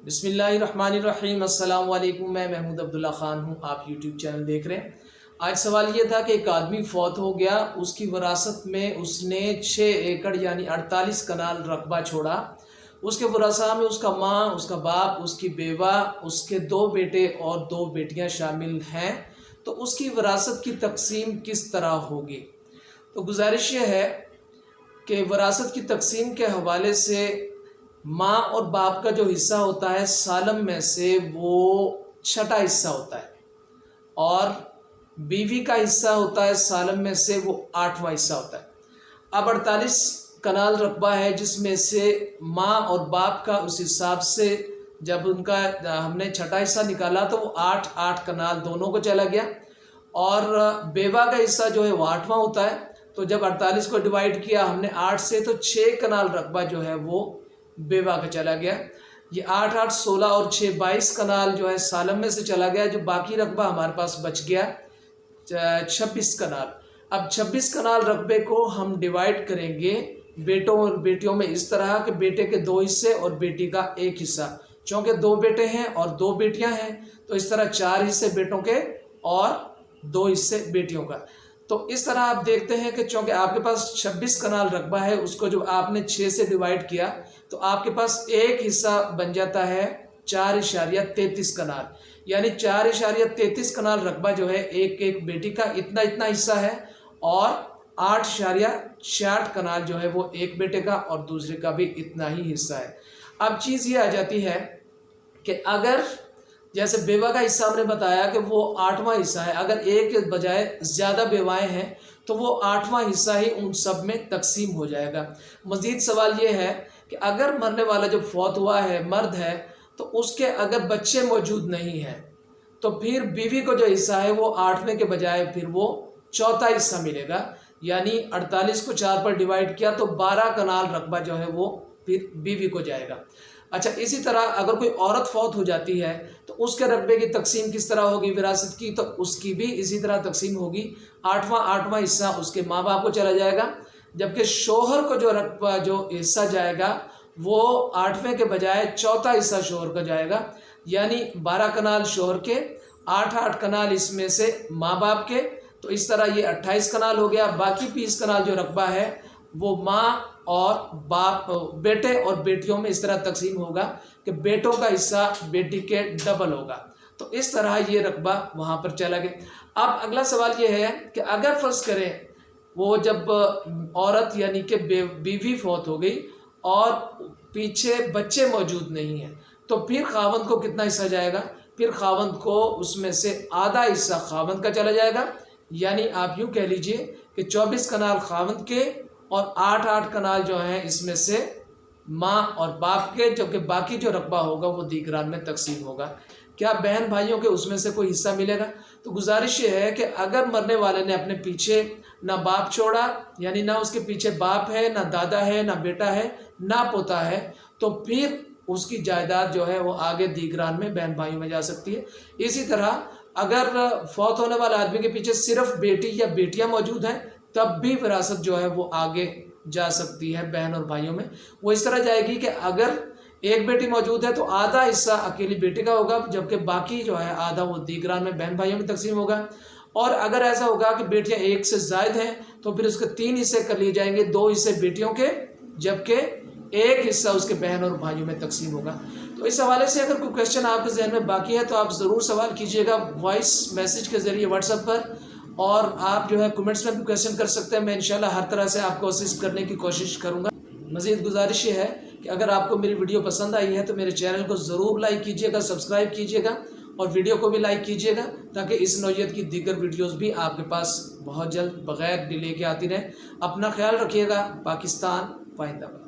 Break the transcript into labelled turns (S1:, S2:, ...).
S1: بسم اللہ الرحمن الرحیم۔ السلام علیکم، میں محمود عبداللہ خان ہوں، آپ یوٹیوب چینل دیکھ رہے ہیں۔ آج سوال یہ تھا کہ ایک آدمی فوت ہو گیا، اس کی وراثت میں اس نے 6 ایکڑ یعنی 48 کنال رقبہ چھوڑا۔ اس کے ورثاء میں اس کا ماں، اس کا باپ، اس کی بیوہ، اس کے 2 بیٹے اور 2 بیٹیاں شامل ہیں، تو اس کی وراثت کی تقسیم کس طرح ہوگی؟ تو گزارش یہ ہے کہ وراثت کی تقسیم کے حوالے سے ماں اور باپ کا جو حصہ ہوتا ہے سالم میں سے وہ 6واں حصہ ہوتا ہے، اور بیوی کا حصہ ہوتا ہے سالم میں سے وہ 8واں حصہ ہوتا ہے۔ اب 48 کنال رقبہ ہے، جس میں سے ماں اور باپ کا اس حساب سے جب ان کا ہم نے 6واں حصہ نکالا تو وہ 8 کنال دونوں کو چلا گیا، اور بیوہ کا حصہ جو ہے وہ 8واں ہوتا ہے۔ تو جب 48 کو ڈیوائیڈ کیا ہم نے 8 سے، تو 6 کنال رقبہ جو ہے وہ بیوہ کا چلا گیا۔ یہ 8 16 اور 6 22 کنال جو ہے سالم میں سے چلا گیا، جو باقی رقبہ ہمارے پاس بچ گیا 26 کنال۔ اب 26 کنال رقبے کو ہم ڈیوائیڈ کریں گے بیٹوں اور بیٹیوں میں اس طرح کہ بیٹے کے 2 حصے اور بیٹی کا 1 حصہ، چونکہ 2 بیٹے ہیں اور 2 بیٹیاں ہیں تو اس طرح 4 حصے بیٹوں کے اور 2 حصے بیٹیوں کا۔ تو اس طرح آپ دیکھتے ہیں کہ چونکہ آپ کے پاس 26 کنال رقبہ ہے، اس کو جو آپ نے 6 سے ڈیوائیڈ کیا تو آپ کے پاس 1 حصہ بن جاتا ہے 4.33 کنال، یعنی 4.33 کنال رقبہ جو ہے ایک بیٹی کا اتنا حصہ ہے، اور 8.66 کنال جو ہے وہ ایک بیٹے کا اور دوسرے کا بھی اتنا ہی حصہ ہے۔ اب چیز یہ آ جاتی ہے کہ اگر جیسے بیوہ کا حصہ ہم نے بتایا کہ وہ 8واں حصہ ہے، اگر ایک کے بجائے زیادہ بیوائیں ہیں تو وہ 8واں حصہ ہی ان سب میں تقسیم ہو جائے گا۔ مزید سوال یہ ہے کہ اگر مرنے والا جو فوت ہوا ہے مرد ہے تو اس کے اگر بچے موجود نہیں ہیں تو پھر بیوی کو جو حصہ ہے وہ 8ویں کے بجائے پھر وہ 4تھا حصہ ملے گا، یعنی 48 کو 4 پر ڈیوائیڈ کیا تو 12 کنال رقبہ جو ہے وہ پھر بیوی کو جائے گا۔ اچھا، اسی طرح اگر کوئی عورت فوت ہو جاتی ہے تو اس کے رقبے کی تقسیم کس طرح ہوگی وراثت کی؟ تو اس کی بھی اسی طرح تقسیم ہوگی، 8واں حصہ اس کے ماں باپ کو چلا جائے گا، جبکہ شوہر کو جو رقبہ جو حصہ جائے گا وہ 8ویں کے بجائے 4تھا حصہ شوہر کا جائے گا، یعنی 12 کنال شوہر کے، 8 کنال اس میں سے ماں باپ کے، تو اس طرح یہ 28 کنال ہو گیا۔ باقی 20 کنال جو رقبہ ہے وہ ماں اور باپ، بیٹے اور بیٹیوں میں اس طرح تقسیم ہوگا کہ بیٹوں کا حصہ بیٹی کے ڈبل ہوگا، تو اس طرح یہ رقبہ وہاں پر چلا گیا۔ اب اگلا سوال یہ ہے کہ اگر فرض کریں وہ جب عورت یعنی کہ بیوی فوت ہو گئی اور پیچھے بچے موجود نہیں ہیں تو پھر خاوند کو کتنا حصہ جائے گا؟ پھر خاوند کو اس میں سے آدھا حصہ خاوند کا چلا جائے گا، یعنی آپ یوں کہہ لیجئے کہ 24 کنال خاوند کے اور 8 کنال جو ہیں اس میں سے ماں اور باپ کے، جبکہ باقی جو رقبہ ہوگا وہ دیگران میں تقسیم ہوگا۔ کیا بہن بھائیوں کے اس میں سے کوئی حصہ ملے گا؟ تو گزارش یہ ہے کہ اگر مرنے والے نے اپنے پیچھے نہ باپ چھوڑا، یعنی نہ اس کے پیچھے باپ ہے، نہ دادا ہے، نہ بیٹا ہے، نہ پوتا ہے، تو پھر اس کی جائیداد جو ہے وہ آگے دیگران میں بہن بھائیوں میں جا سکتی ہے۔ اسی طرح اگر فوت ہونے والے آدمی کے پیچھے صرف بیٹی یا بیٹیاں موجود ہیں تب بھی وراثت جو ہے وہ آگے جا سکتی ہے بہن اور بھائیوں میں۔ وہ اس طرح جائے گی کہ اگر ایک بیٹی موجود ہے تو آدھا حصہ اکیلی بیٹی کا ہوگا، جبکہ باقی جو ہے آدھا وہ دیگران میں بہن بھائیوں میں تقسیم ہوگا۔ اور اگر ایسا ہوگا کہ بیٹیاں 1 سے زائد ہیں تو پھر اس کے 3 حصے کر لیے جائیں گے، 2 حصے بیٹیوں کے جبکہ 1 حصہ اس کے بہن اور بھائیوں میں تقسیم ہوگا۔ تو اس حوالے سے اگر کوئی کویشچن آپ کے ذہن میں باقی ہے تو آپ ضرور سوال کیجیے گا وائس میسج کے ذریعے واٹس ایپ پر، اور آپ جو ہے کمنٹس میں بھی کویشچن کر سکتے ہیں، میں انشاءاللہ ہر طرح سے آپ کو اسسٹ کرنے کی کوشش کروں گا۔ مزید گزارش یہ ہے کہ اگر آپ کو میری ویڈیو پسند آئی ہے تو میرے چینل کو ضرور لائک کیجیے گا، سبسکرائب کیجیے گا، اور ویڈیو کو بھی لائک کیجیے گا تاکہ اس نوعیت کی دیگر ویڈیوز بھی آپ کے پاس بہت جلد بغیر ڈیلے کے آتی رہیں۔ اپنا خیال رکھیے گا۔ پاکستان پائندہ باد۔